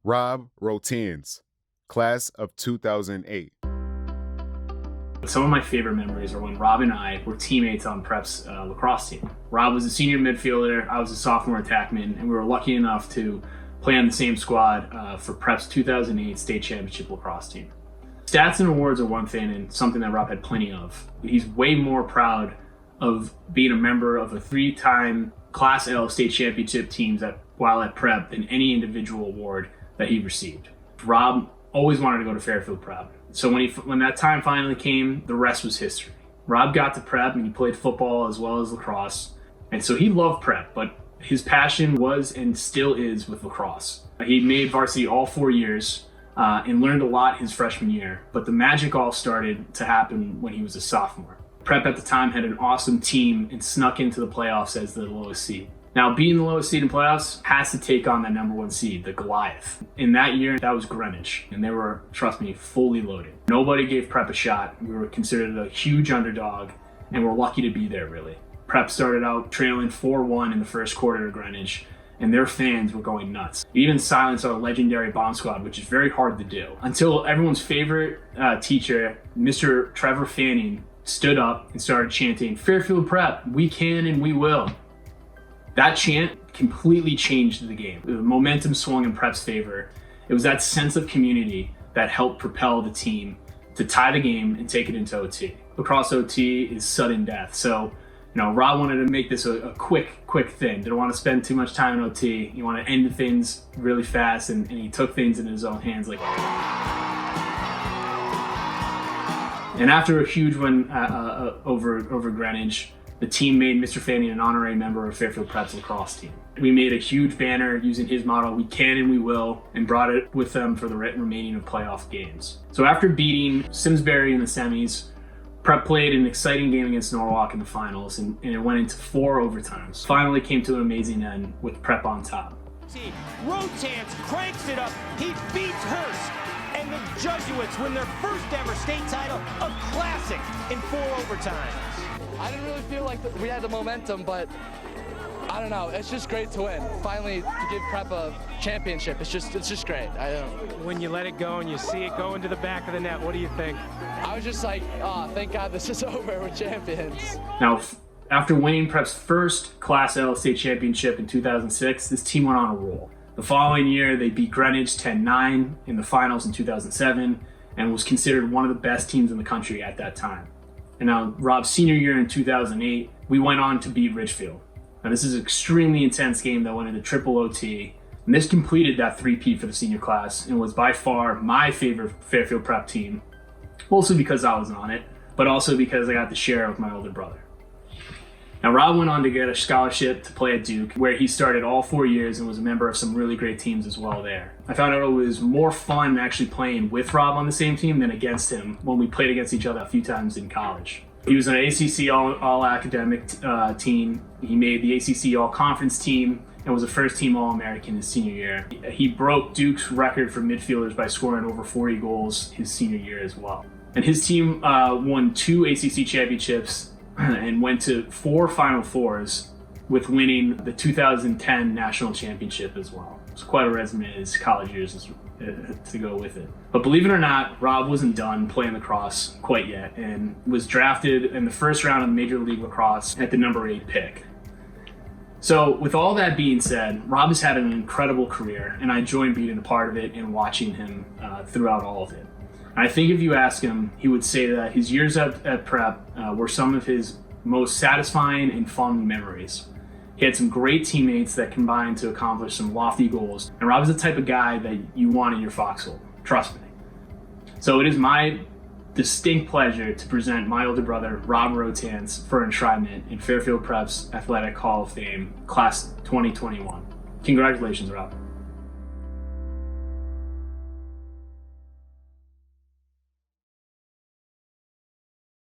Rob Rotanz, class of 2008. Some of my favorite memories are when Rob and I were teammates on Prep's lacrosse team. Rob was a senior midfielder, I was a sophomore attackman, and we were lucky enough to play on the same squad for Prep's 2008 state championship lacrosse team. Stats and awards are one thing and something that Rob had plenty of. He's way more proud of being a member of a 3-time Class L state championship teams while at Prep than any individual award that he received. Rob always wanted to go to Fairfield Prep. So when that time finally came, the rest was history. Rob got to Prep and he played football as well as lacrosse. And so he loved Prep, but his passion was and still is with lacrosse. He made varsity all 4 years and learned a lot his freshman year, but the magic all started to happen when he was a sophomore. Prep at the time had an awesome team and snuck into the playoffs as the lowest seed. Now, being the lowest seed in playoffs has to take on that number 1 seed, the Goliath. In that year, that was Greenwich, and they were, trust me, fully loaded. Nobody gave Prep a shot. We were considered a huge underdog, and we're lucky to be there, really. Prep started out trailing 4-1 in the first quarter to Greenwich, and their fans were going nuts. We even silenced our legendary bomb squad, which is very hard to do, until everyone's favorite teacher, Mr. Trevor Fanning, stood up and started chanting, "Fairfield Prep, we can and we will." That chant completely changed the game. The momentum swung in Prep's favor. It was that sense of community that helped propel the team to tie the game and take it into OT. Lacrosse OT is sudden death. So, Rob wanted to make this a quick thing. Didn't want to spend too much time in OT. He wanted to end things really fast, and he took things into his own hands. And after a huge win over Greenwich, the team made Mr. Fanning an honorary member of Fairfield Prep's lacrosse team. We made a huge banner using his motto, "We can and we will," and brought it with them for the remaining of playoff games. So after beating Simsbury in the semis, Prep played an exciting game against Norwalk in the finals, and it went into 4 overtimes. Finally came to an amazing end with Prep on top. Rotanz cranks it up, he beats Hearst, and the Jesuits win their first ever state title, a classic in 4 overtimes. I didn't really feel like we had the momentum, but I don't know. It's just great to win. Finally, to give Prep a championship, it's just great. When you let it go and you see it go into the back of the net, what do you think? I was just like, oh, thank God this is over. We're champions. Now, after winning Prep's first Class L state championship in 2006, this team went on a roll. The following year, they beat Greenwich 10-9 in the finals in 2007 and was considered one of the best teams in the country at that time. And now, Rob's senior year in 2008, we went on to beat Ridgefield. Now, this is an extremely intense game that went into triple OT, and this completed that three-peat for the senior class and was by far my favorite Fairfield Prep team, mostly because I was on it, but also because I got to share it with my older brother. Now, Rob went on to get a scholarship to play at Duke, where he started all 4 years and was a member of some really great teams as well there. I found out it was more fun actually playing with Rob on the same team than against him when we played against each other a few times in college. He was on an ACC all-academic team. He made the ACC all-conference team and was a first-team All-American his senior year. He broke Duke's record for midfielders by scoring over 40 goals his senior year as well. And his team won 2 ACC championships and went to 4 Final Fours, with winning the 2010 national championship as well. It's quite a resume his college years to go with it. But believe it or not, Rob wasn't done playing lacrosse quite yet and was drafted in the first round of Major League Lacrosse at the number 8 pick. So with all that being said, Rob has had an incredible career, and I enjoyed being a part of it and watching him throughout all of it. I think if you ask him, he would say that his years at Prep were some of his most satisfying and fun memories. He had some great teammates that combined to accomplish some lofty goals, and Rob is the type of guy that you want in your foxhole, trust me. So it is my distinct pleasure to present my older brother, Rob Rotanz, for enshrinement in Fairfield Prep's Athletic Hall of Fame, Class 2021. Congratulations, Rob.